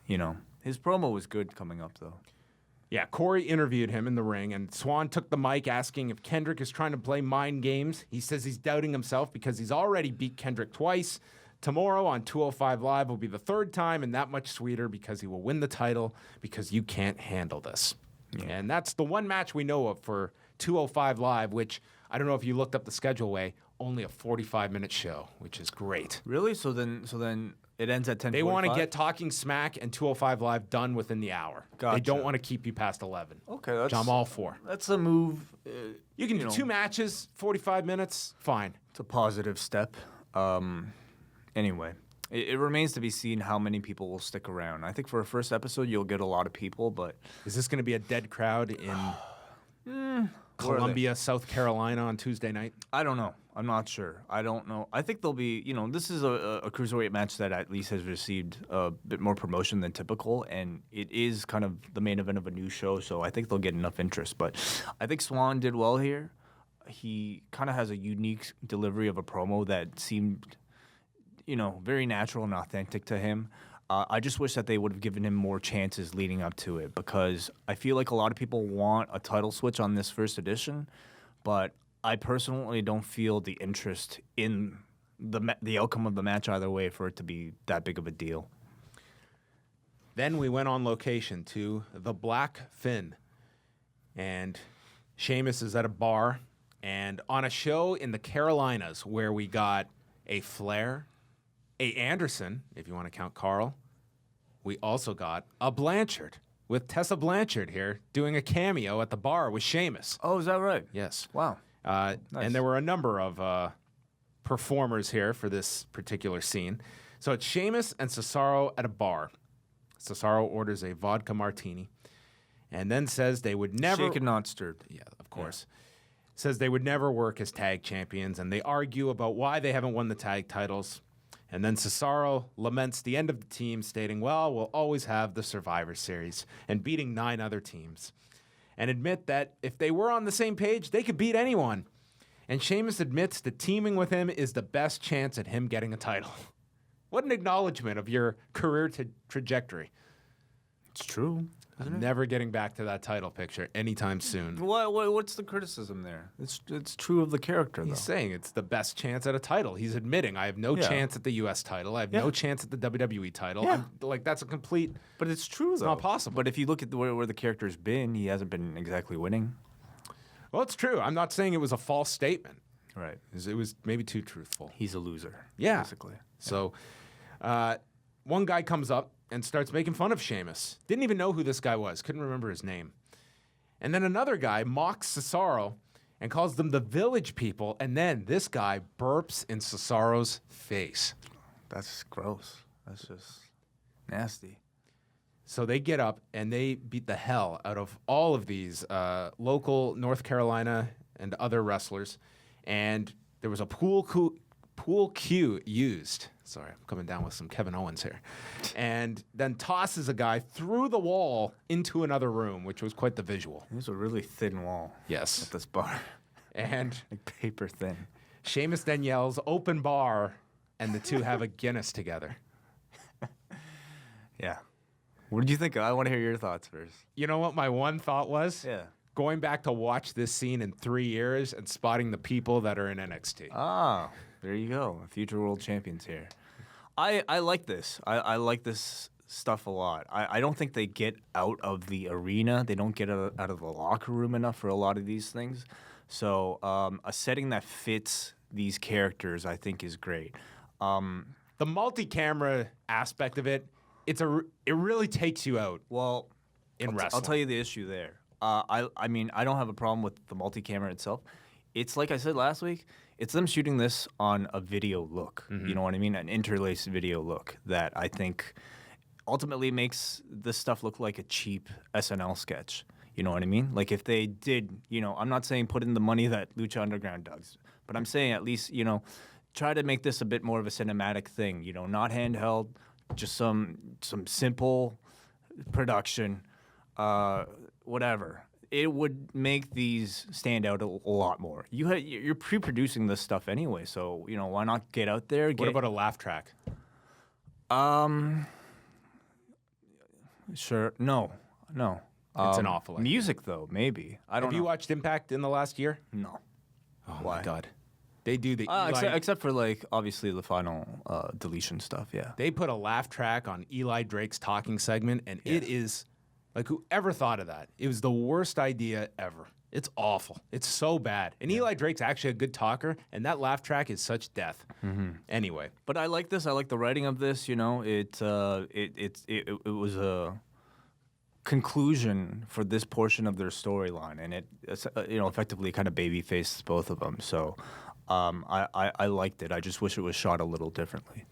you know, his promo was good coming up, though. Yeah, Corey interviewed him in the ring, and Swann took the mic asking if Kendrick is trying to play mind games. He says he's doubting himself because he's already beat Kendrick twice. Tomorrow on 205 Live will be the third time, and that much sweeter because he will win the title because you can't handle this. Yeah. And that's the one match we know of for 205 Live, which I don't know if you looked up the schedule way, only a 45-minute show, which is great. Really? So then it ends at 10:45? They want to get Talking Smack and 205 Live done within the hour. Gotcha. They don't want to keep you past 11. Okay, which I'm all for. That's a move. You can do 2 matches, 45 minutes, fine. It's a positive step. Anyway, it remains to be seen how many people will stick around. I think for a first episode, you'll get a lot of people, but... Is this going to be a dead crowd in Columbia, South Carolina on Tuesday night? I don't know. I'm not sure. I don't know. I think there'll be, this is a cruiserweight match that at least has received a bit more promotion than typical, and it is kind of the main event of a new show, so I think they'll get enough interest. But I think Swann did well here. He kind of has a unique delivery of a promo that seemed, very natural and authentic to him. I just wish that they would have given him more chances leading up to it, because I feel like a lot of people want a title switch on this first edition, but I personally don't feel the interest in the outcome of the match either way for it to be that big of a deal. Then we went on location to the Black Fin, and Sheamus is at a bar, and on a show in the Carolinas where we got a Flair, a Anderson, if you want to count Carl. We also got a Blanchard, with Tessa Blanchard here doing a cameo at the bar with Sheamus. Oh, is that right? Yes. Wow. Nice. And there were a number of performers here for this particular scene. So it's Sheamus and Cesaro at a bar. Cesaro orders a vodka martini and then says they would never... Shaken, not stirred. Yeah, of course. Says they would never work as tag champions, and they argue about why they haven't won the tag titles. And then Cesaro laments the end of the team, stating, well, we'll always have the Survivor Series, and beating 9 other teams. And admit that if they were on the same page, they could beat anyone. And Sheamus admits that teaming with him is the best chance at him getting a title. What an acknowledgement of your career trajectory. It's true. Never getting back to that title picture anytime soon. What's the criticism there? It's true of the character, though. He's saying it's the best chance at a title. He's admitting, I have no chance at the U.S. title. I have no chance at the WWE title. Yeah. That's a complete... But it's true, though. It's not possible. But if you look at where the character's been, he hasn't been exactly winning. Well, it's true. I'm not saying it was a false statement. Right. It was maybe too truthful. He's a loser. Yeah. Basically. So one guy comes up and starts making fun of Sheamus. Didn't even know who this guy was. Couldn't remember his name. And then another guy mocks Cesaro and calls them the Village People. And then this guy burps in Cesaro's face. That's gross. That's just nasty. So they get up and they beat the hell out of all of these local North Carolina and other wrestlers. And there was a pool cue used. Sorry, I'm coming down with some Kevin Owens here. And then tosses a guy through the wall into another room, which was quite the visual. It was a really thin wall. Yes. At this bar. And like paper thin. Sheamus then yells, open bar, and the two have a Guinness together. Yeah. What did you think? I want to hear your thoughts first. You know what my one thought was? Yeah. Going back to watch this scene in 3 years and spotting the people that are in NXT. Ah, there you go. Future world champions here. I like this. I like this stuff a lot. I don't think they get out of the arena. They don't get out of the locker room enough for a lot of these things. So a setting that fits these characters, I think, is great. The multi-camera aspect of it, it really takes you out. Well, in wrestling. I'll tell you the issue there. I mean, I don't have a problem with the multi-camera itself. It's like I said last week, it's them shooting this on a video look. Mm-hmm. You know what I mean? An interlaced video look that I think ultimately makes this stuff look like a cheap SNL sketch. You know what I mean? Like if they did, I'm not saying put in the money that Lucha Underground does, but I'm saying at least, try to make this a bit more of a cinematic thing, not handheld, just some simple production, whatever. It would make these stand out a lot more. You're pre-producing this stuff anyway, so why not get out there? What about a laugh track? Sure. No. It's an awful idea. Music though, maybe. I don't know. Have you watched Impact in the last year? No. Oh Why? my God. They do the except for obviously the final deletion stuff. Yeah. They put a laugh track on Eli Drake's talking segment, and it is. Like, whoever thought of that? It was the worst idea ever. It's awful. It's so bad. And Eli Drake's actually a good talker, and that laugh track is such death. Mm-hmm. Anyway. But I like this. I like the writing of this. It was a conclusion for this portion of their storyline, and it effectively kind of babyfaced both of them. So I liked it. I just wish it was shot a little differently.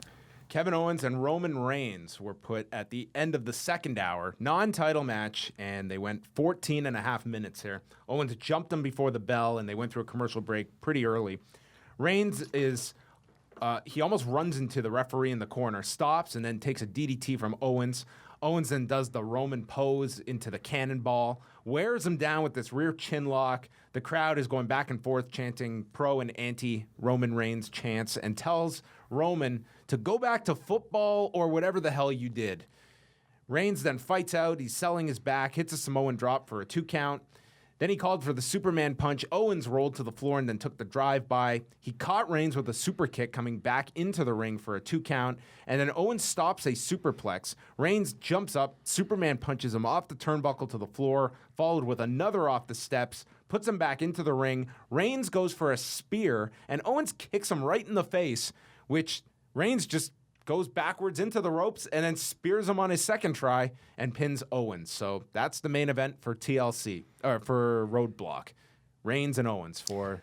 Kevin Owens and Roman Reigns were put at the end of the second hour, non-title match, and they went 14 and a half minutes here. Owens jumped them before the bell, and they went through a commercial break pretty early. Reigns he almost runs into the referee in the corner, stops, and then takes a DDT from Owens. Owens then does the Roman pose into the cannonball, wears him down with this rear chin lock. The crowd is going back and forth chanting pro and anti-Roman Reigns chants and tells Roman to go back to football or whatever the hell you did. Reigns then fights out. He's selling his back, hits a Samoan drop for a 2 count. Then he called for the Superman punch. Owens rolled to the floor and then took the drive-by. He caught Reigns with a super kick coming back into the ring for a 2 count. And then Owens stops a superplex. Reigns jumps up. Superman punches him off the turnbuckle to the floor, followed with another off the steps, puts him back into the ring. Reigns goes for a spear, and Owens kicks him right in the face, which Reigns just goes backwards into the ropes and then spears him on his second try and pins Owens. So that's the main event for TLC, or for Roadblock. Reigns and Owens for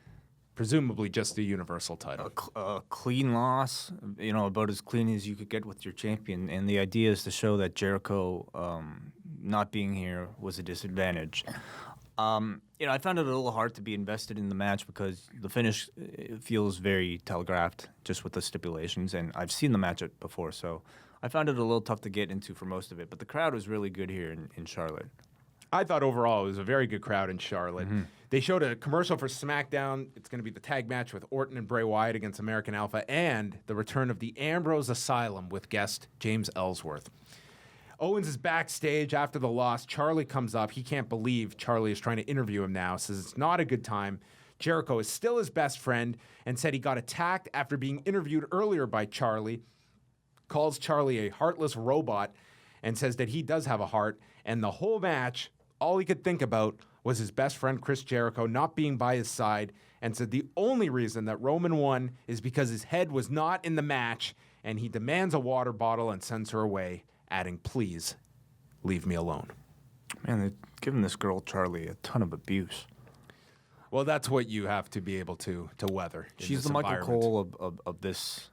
presumably just the Universal title. A clean loss, about as clean as you could get with your champion. And the idea is to show that Jericho not being here was a disadvantage. I found it a little hard to be invested in the match because the finish feels very telegraphed just with the stipulations, and I've seen the match before, so I found it a little tough to get into for most of it. But the crowd was really good here in Charlotte. I thought overall it was a very good crowd in Charlotte. Mm-hmm. They showed a commercial for SmackDown. It's going to be the tag match with Orton and Bray Wyatt against American Alpha, and the return of the Ambrose Asylum with guest James Ellsworth. Owens is backstage after the loss. Charlie comes up. He can't believe Charlie is trying to interview him now, says it's not a good time. Jericho is still his best friend and said he got attacked after being interviewed earlier by Charlie, calls Charlie a heartless robot, and says that he does have a heart. And the whole match, all he could think about was his best friend Chris Jericho not being by his side, and said the only reason that Roman won is because his head was not in the match, and he demands a water bottle and sends her away, adding, "Please, leave me alone." Man, they're giving this girl Charlie a ton of abuse. Well, that's what you have to be able to weather. She's the Michael Cole of this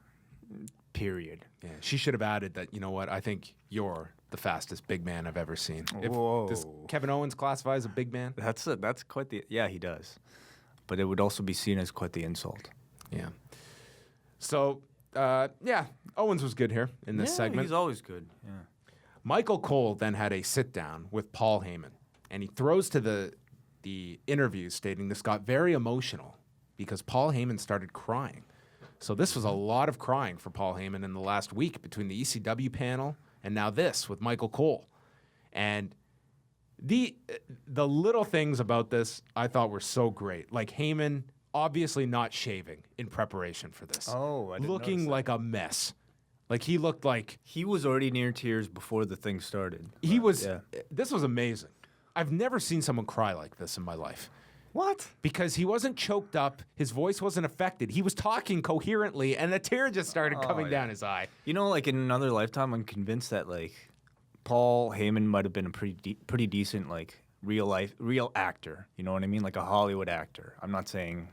period. Yeah, she should have added that, you know what, I think you're the fastest big man I've ever seen. Whoa. Does Kevin Owens classify as a big man? That's quite the... Yeah, he does. But it would also be seen as quite the insult. Yeah. So, Owens was good here in this segment. He's always good, yeah. Michael Cole then had a sit-down with Paul Heyman, and he throws to the interview stating this got very emotional because Paul Heyman started crying. So this was a lot of crying for Paul Heyman in the last week between the ECW panel and now this with Michael Cole. And the little things about this I thought were so great. Like Heyman obviously not shaving in preparation for this. Oh, I didn't looking notice that. like a mess. Like he looked like... He was already near tears before the thing started. He was... Yeah. This was amazing. I've never seen someone cry like this in my life. What? Because he wasn't choked up, his voice wasn't affected. He was talking coherently, and a tear just started coming down his eye. Like in another lifetime, I'm convinced that Paul Heyman might have been a pretty decent real actor. You know what I mean? Like a Hollywood actor. I'm not saying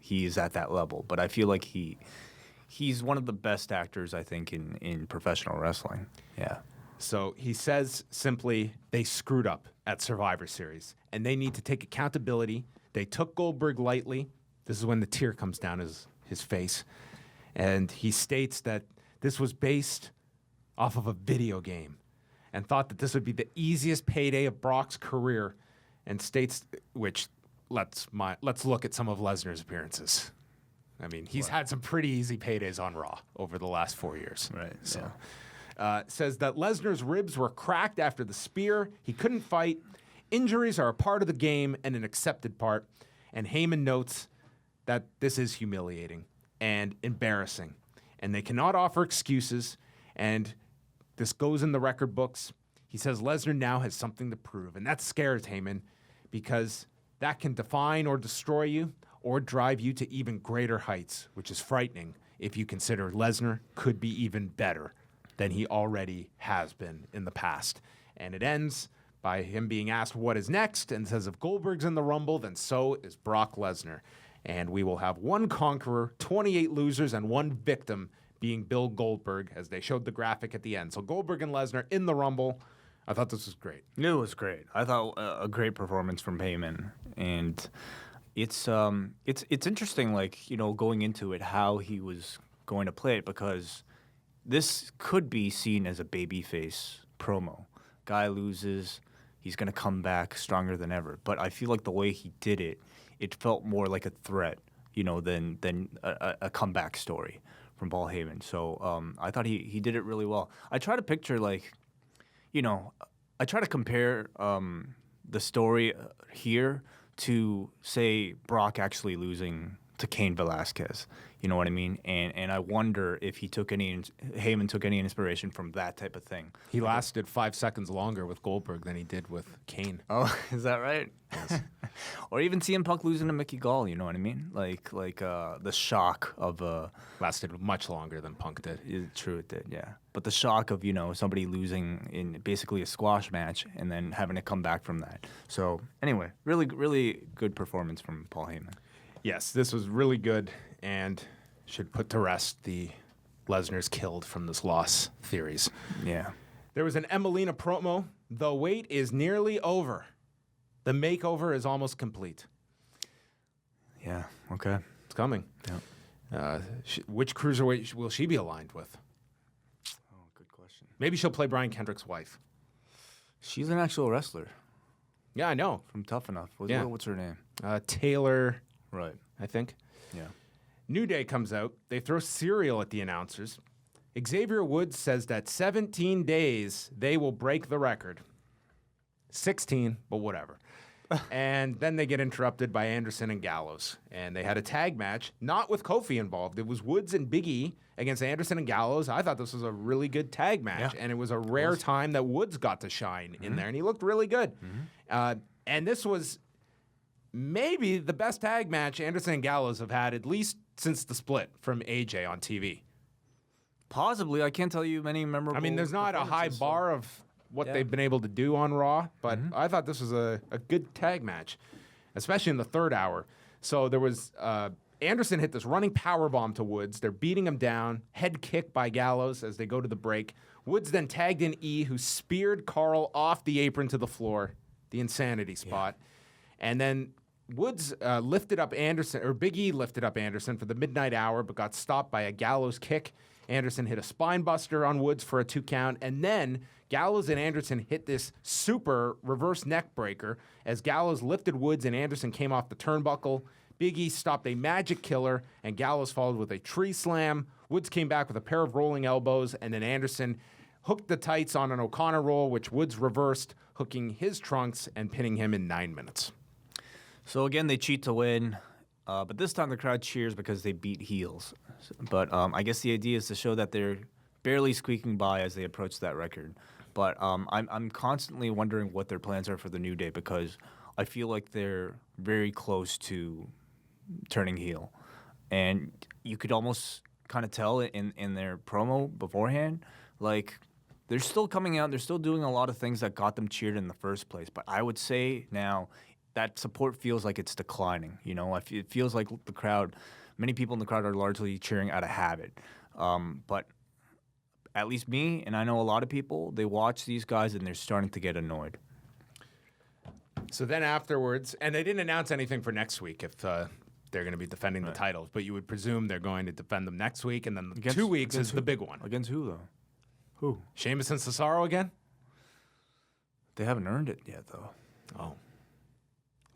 he's at that level, but I feel like he's one of the best actors I think in professional wrestling. Yeah. So he says simply, they screwed up at Survivor Series, and they need to take accountability. They took Goldberg lightly. This is when the tear comes down his face. And he states that this was based off of a video game and thought that this would be the easiest payday of Brock's career, and states, which let's look at some of Lesnar's appearances. I mean, he's had some pretty easy paydays on Raw over the last 4 years. Right. So. Yeah. Says that Lesnar's ribs were cracked after the spear. He couldn't fight. Injuries are a part of the game and an accepted part. And Heyman notes that this is humiliating and embarrassing. And they cannot offer excuses. And this goes in the record books. He says Lesnar now has something to prove. And that scares Heyman because that can define or destroy you or drive you to even greater heights, which is frightening if you consider Lesnar could be even better than he already has been in the past. And it ends by him being asked what is next and says if Goldberg's in the Rumble, then so is Brock Lesnar. And we will have one conqueror, 28 losers, and one victim being Bill Goldberg, as they showed the graphic at the end. So Goldberg and Lesnar in the Rumble. I thought this was great. It was great. I thought a great performance from Heyman. And it's interesting, going into it, how he was going to play it, because this could be seen as a babyface promo. Guy loses, he's going to come back stronger than ever. But I feel like the way he did it, it felt more like a threat, than a comeback story from Paul Heyman. So I thought he did it really well. I try to picture, like, I try to compare the story here to, say, Brock actually losing to Cain Velasquez. You know what I mean? And I wonder if Heyman took any inspiration from that type of thing. He lasted 5 seconds longer with Goldberg than he did with Kane. Oh, is that right? Yes. Or even CM Punk losing to Mickey Gall, you know what I mean? Like the shock of Lasted much longer than Punk did. True, it did, yeah. But the shock of, somebody losing in basically a squash match and then having to come back from that. So anyway, really, really good performance from Paul Heyman. Yes, this was really good and should put to rest the Lesnar's killed from this loss theories. Yeah. There was an Emelina promo. The wait is nearly over. The makeover is almost complete. Yeah, okay. It's coming. Yeah. Which cruiserweight will she be aligned with? Oh, good question. Maybe she'll play Brian Kendrick's wife. She's an actual wrestler. Yeah, I know. From Tough Enough. Yeah. What's her name? Taylor, Right. I think. Yeah. New Day comes out. They throw cereal at the announcers. Xavier Woods says that 17 days they will break the record. 16, but whatever. And then they get interrupted by Anderson and Gallows. And they had a tag match, not with Kofi involved. It was Woods and Big E against Anderson and Gallows. I thought this was a really good tag match. Yeah. And it was a rare time that Woods got to shine in there. And he looked really good. And this was maybe the best tag match Anderson and Gallows have had, at least since the split from AJ on TV. Possibly. I can't tell you many memorable. I mean, there's not a high bar of what they've been able to do on Raw, but I thought this was a good tag match, especially in the third hour. So there was Anderson hit this running powerbomb to Woods. They're beating him down. Head kick by Gallows as they go to the break. Woods then tagged in E, who speared Carl off the apron to the floor, the insanity spot. And then Woods lifted up Anderson, or Big E lifted up Anderson for the midnight hour, but got stopped by a Gallows kick. Anderson hit a spine buster on Woods for a 2 count, and then Gallows and Anderson hit this super reverse neck breaker as Gallows lifted Woods and Anderson came off the turnbuckle. Big E stopped a magic killer, and Gallows followed with a tree slam. Woods came back with a pair of rolling elbows, and then Anderson hooked the tights on an O'Connor roll, which Woods reversed, hooking his trunks and pinning him in 9 minutes. So again, they cheat to win, but this time the crowd cheers because they beat heels. But I guess the idea is to show that they're barely squeaking by as they approach that record. But I'm constantly wondering what their plans are for the New Day because I feel like they're very close to turning heel. And you could almost kind of tell it in their promo beforehand. Like, they're still coming out, they're still doing a lot of things that got them cheered in the first place. But I would say now that support feels like it's declining. It feels like the crowd, many people in the crowd are largely cheering out of habit. But at least me, and I know a lot of people, they watch these guys and they're starting to get annoyed. So then afterwards, and they didn't announce anything for next week if they're going to be defending the titles, but you would presume they're going to defend them next week, and then 2 weeks is the big one. Against who, though? Who? Sheamus and Cesaro again? They haven't earned it yet, though. Oh.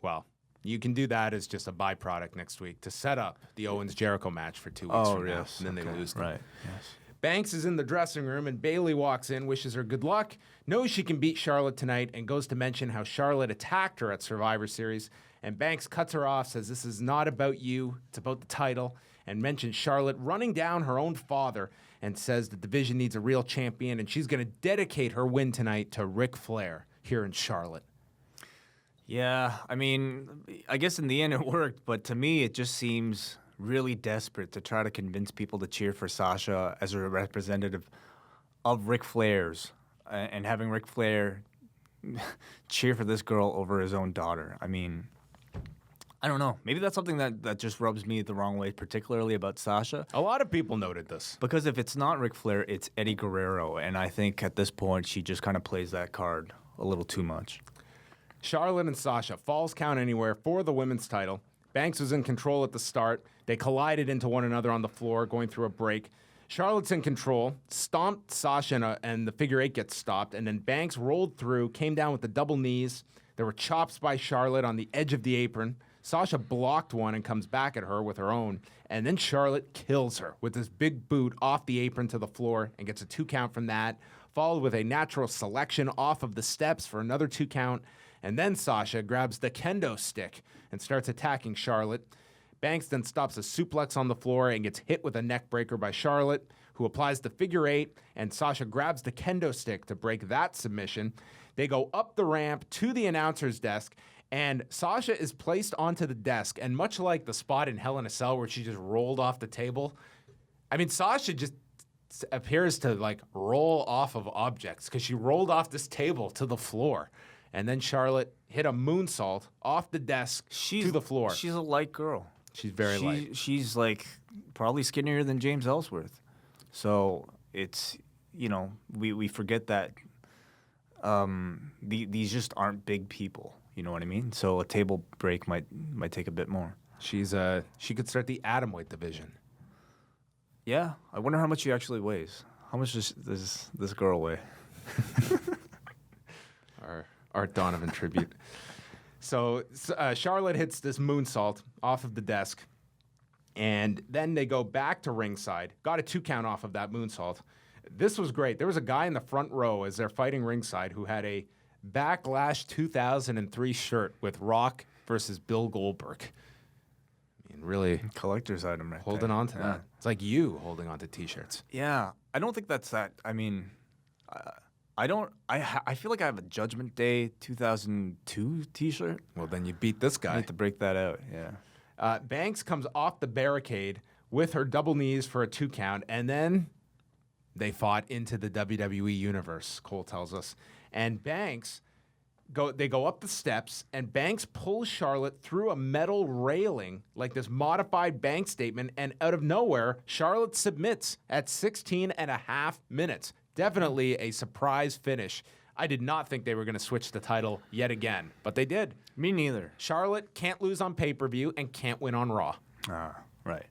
Well, you can do that as just a byproduct next week to set up the Owens-Jericho match for 2 weeks from now, and then they lose them. Right, yes. Banks is in the dressing room, and Bayley walks in, wishes her good luck, knows she can beat Charlotte tonight, and goes to mention how Charlotte attacked her at Survivor Series. And Banks cuts her off, says this is not about you, it's about the title, and mentions Charlotte running down her own father and says the division needs a real champion, and she's going to dedicate her win tonight to Ric Flair here in Charlotte. Yeah, I mean, I guess in the end it worked, but to me it just seems really desperate to try to convince people to cheer for Sasha as a representative of Ric Flair's and having Ric Flair cheer for this girl over his own daughter. I mean, I don't know. Maybe that's something that just rubs me the wrong way, particularly about Sasha. A lot of people noted this. Because if it's not Ric Flair, it's Eddie Guerrero, and I think at this point she just kind of plays that card a little too much. Charlotte and Sasha, falls count anywhere for the women's title. Banks was in control at the start. They collided into one another on the floor, going through a break. Charlotte's in control, stomped Sasha, and the figure eight gets stopped. And then Banks rolled through, came down with the double knees. There were chops by Charlotte on the edge of the apron. Sasha blocked one and comes back at her with her own. And then Charlotte kills her with this big boot off the apron to the floor and gets a 2 count from that, followed with a natural selection off of the steps for another 2 count. And then Sasha grabs the kendo stick and starts attacking Charlotte. Banks then stops a suplex on the floor and gets hit with a neck breaker by Charlotte, who applies the figure 8, and Sasha grabs the kendo stick to break that submission. They go up the ramp to the announcer's desk, and Sasha is placed onto the desk, and much like the spot in Hell in a Cell where she just rolled off the table, I mean, Sasha just appears to like roll off of objects because she rolled off this table to the floor. And then Charlotte hit a moonsault off the desk to the floor. She's a light girl. She's very light. She's like probably skinnier than James Ellsworth. So it's, we forget that these just aren't big people. You know what I mean? So a table break might take a bit more. She could start the atomweight division. Yeah, I wonder how much she actually weighs. How much does this girl weigh? Our Art Donovan tribute. So Charlotte hits this moonsault off of the desk, and then they go back to ringside. Got a 2 count off of that moonsault. This was great. There was a guy in the front row as they're fighting ringside who had a Backlash 2003 shirt with Rock versus Bill Goldberg. I mean, really collector's item right holding there. on to that. It's like you holding on to T-shirts. Yeah, I don't think that's that. I mean, I feel like I have a Judgment Day 2002 T-shirt. Well, then you beat this guy. I need to break that out. Yeah. Banks comes off the barricade with her double knees for a 2 count, and then they fought into the WWE universe, Cole tells us. And Banks, they go up the steps, and Banks pulls Charlotte through a metal railing, like this modified Banks statement, and out of nowhere, Charlotte submits at 16 and a half minutes. Definitely a surprise finish. I did not think they were going to switch the title yet again, but they did. Me neither. Charlotte can't lose on pay-per-view and can't win on Raw. Right.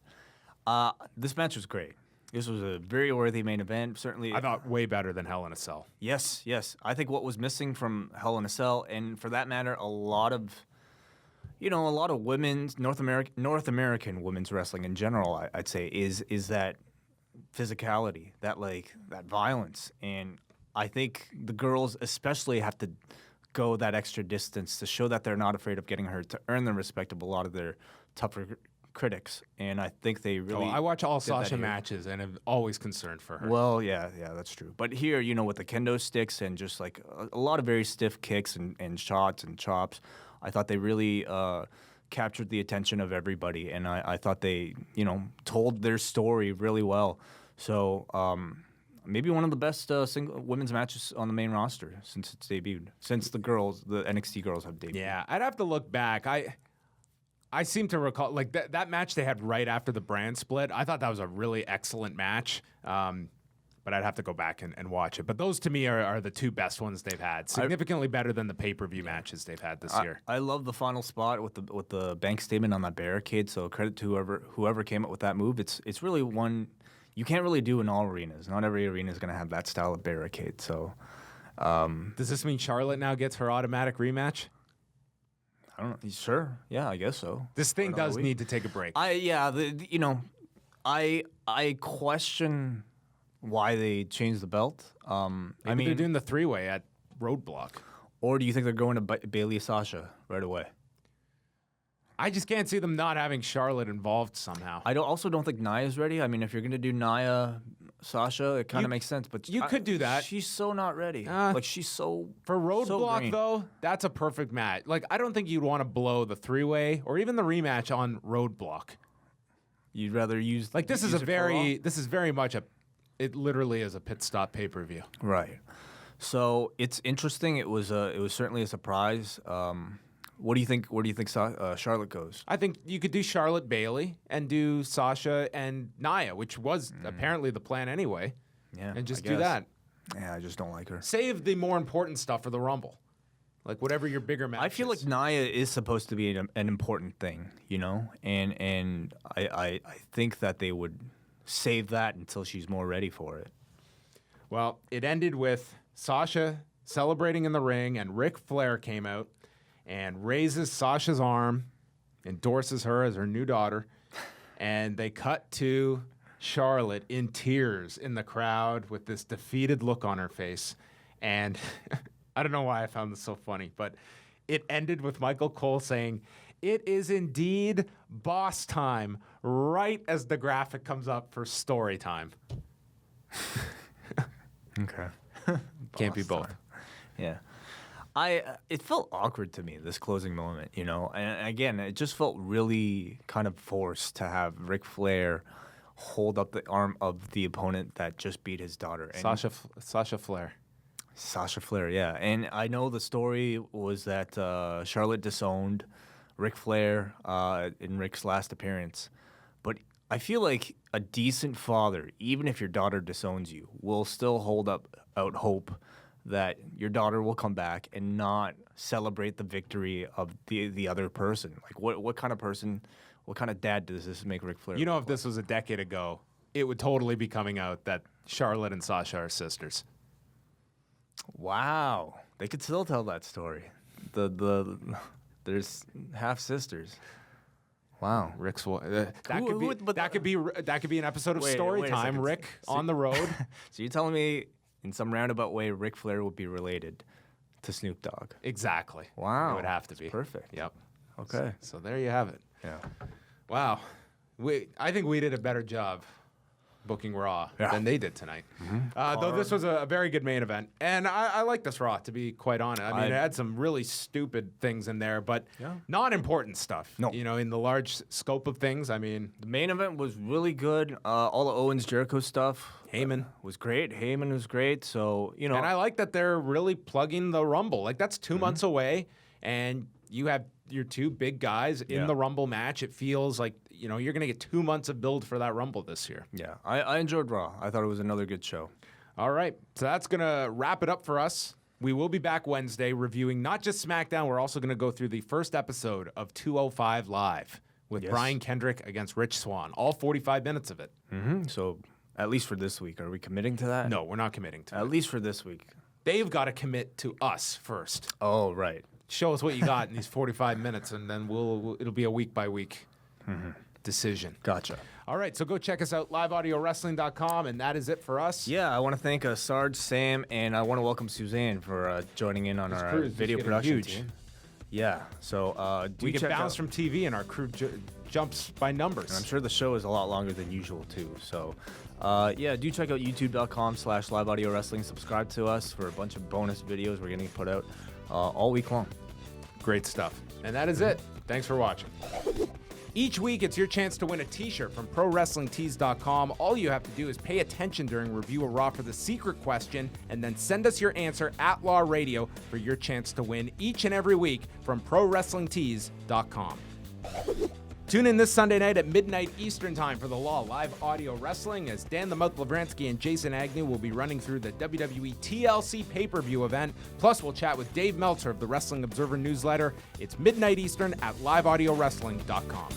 This match was great. This was a very worthy main event. Certainly, I thought way better than Hell in a Cell. Yes. I think what was missing from Hell in a Cell, and for that matter, a lot of women's North American women's wrestling in general, I'd say, is that physicality, that violence, and I think the girls especially have to go that extra distance to show that they're not afraid of getting hurt, to earn the respect of a lot of their tougher critics, and I think they really. I watch all Sasha matches, and I'm always concerned for her. Well, yeah, that's true. But here, with the kendo sticks and just like a lot of very stiff kicks and shots and chops, I thought they really captured the attention of everybody, and I thought they, told their story really well. So maybe one of the best single women's matches on the main roster since it's debuted, since the NXT girls have debuted. Yeah, I'd have to look back. I seem to recall that match they had right after the brand split. I thought that was a really excellent match, but I'd have to go back and watch it. But those to me are the 2 best ones they've had, significantly better than the pay-per-view matches they've had this year. I love the final spot with the bank statement on that barricade. So credit to whoever came up with that move. It's really one you can't really do in all arenas. Not every arena is going to have that style of barricade. So does this mean Charlotte now gets her automatic rematch? I don't know. Sure. Yeah, I guess so. This thing does need to take a break. I question why they changed the belt. Maybe they're doing the 3-way at Roadblock. Or do you think they're going to Bayley Sasha right away? I just can't see them not having Charlotte involved somehow. I also don't think Nia's ready. I mean, if you're going to do Nia, Sasha, it kind of makes sense. But you could do that. She's so not ready. She's so for Roadblock so though. That's a perfect match. I don't think you'd want to blow the 3-way or even the rematch on Roadblock. You'd rather use this is very much it literally is a pit stop pay-per-view. Right. So it's interesting. It was certainly a surprise. What do you think? Where do you think Charlotte goes? I think you could do Charlotte Bayley and do Sasha and Nia, which was apparently the plan anyway. Yeah, and just do that. Yeah, I just don't like her. Save the more important stuff for the Rumble, whatever your bigger match. I feel like Nia is supposed to be an important thing, and I think that they would save that until she's more ready for it. Well, it ended with Sasha celebrating in the ring, and Ric Flair came out and raises Sasha's arm endorses her as her new daughter. And they cut to Charlotte in tears in the crowd with this defeated look on her face. And I don't know why I found this so funny, but it ended with Michael Cole saying, "It is indeed boss time," right as the graphic comes up for story time. Okay. Can't be both. Time. Yeah. It felt awkward to me, this closing moment, you know? And again, it just felt really kind of forced to have Ric Flair hold up the arm of the opponent that just beat his daughter. And Sasha Flair. Sasha Flair, yeah. And I know the story was that Charlotte disowned Ric Flair in Ric's last appearance. But I feel like a decent father, even if your daughter disowns you, will still hold out hope that your daughter will come back and not celebrate the victory of the other person. Like, what kind of person, what kind of dad does this make Ric Flair? You know, if this was a decade ago, it would totally be coming out that Charlotte and Sasha are sisters. Wow. They could still tell that story. There's half sisters. Wow. Rick's that could be an episode of Story wait a Time. second. Rick on the road. So you're telling me, in some roundabout way, Ric Flair would be related to Snoop Dogg? Exactly. Wow. It would have to be. Perfect. Yep. Okay. So there you have it. Yeah. Wow. I think we did a better job booking Raw than they did tonight. Though this was a very good main event. And I like this Raw, to be quite honest. I mean, it had some really stupid things in there, but not important stuff. No. You know, in the large scope of things, I mean. The main event was really good. All the Owens Jericho stuff. Heyman was great. Heyman was great. So, you know. And I like that they're really plugging the Rumble. Like, that's 2 months away, and you have your two big guys in the Rumble match. It feels like, you know, you're going to get 2 months of build for that Rumble this year. Yeah, I enjoyed Raw. I thought it was another good show. All right, so that's going to wrap it up for us. We will be back Wednesday reviewing not just SmackDown. We're also going to go through the first episode of 205 Live with Brian Kendrick against Rich Swann. All 45 minutes of it. So, at least for this week. Are we committing to that? No, we're not committing to it. At least for this week. They've got to commit to us first. Oh, right. Show us what you got in these 45 minutes, and then it'll be a week-by-week decision. Gotcha. All right, so go check us out, liveaudiowrestling.com, and that is it for us. Yeah, I want to thank Sarge, Sam, and I want to welcome Suzanne for joining in on our video production team. Yeah, so we get bounced from TV, and our crew jumps by numbers. And I'm sure the show is a lot longer than usual, too. So, yeah, do check out youtube.com/liveaudiowrestling. Subscribe to us for a bunch of bonus videos we're going to put out all week long. Great stuff. And that is it. Thanks for watching. Each week, it's your chance to win a t-shirt from ProWrestlingTees.com. All you have to do is pay attention during Review-A-Raw for the secret question, and then send us your answer at Law Radio for your chance to win each and every week from ProWrestlingTees.com. Tune in this Sunday night at midnight Eastern Time for the Law Live Audio Wrestling, as Dan the Mouth Lavransky and Jason Agnew will be running through the WWE TLC pay-per-view event. Plus, we'll chat with Dave Meltzer of the Wrestling Observer newsletter. It's midnight Eastern at liveaudiowrestling.com.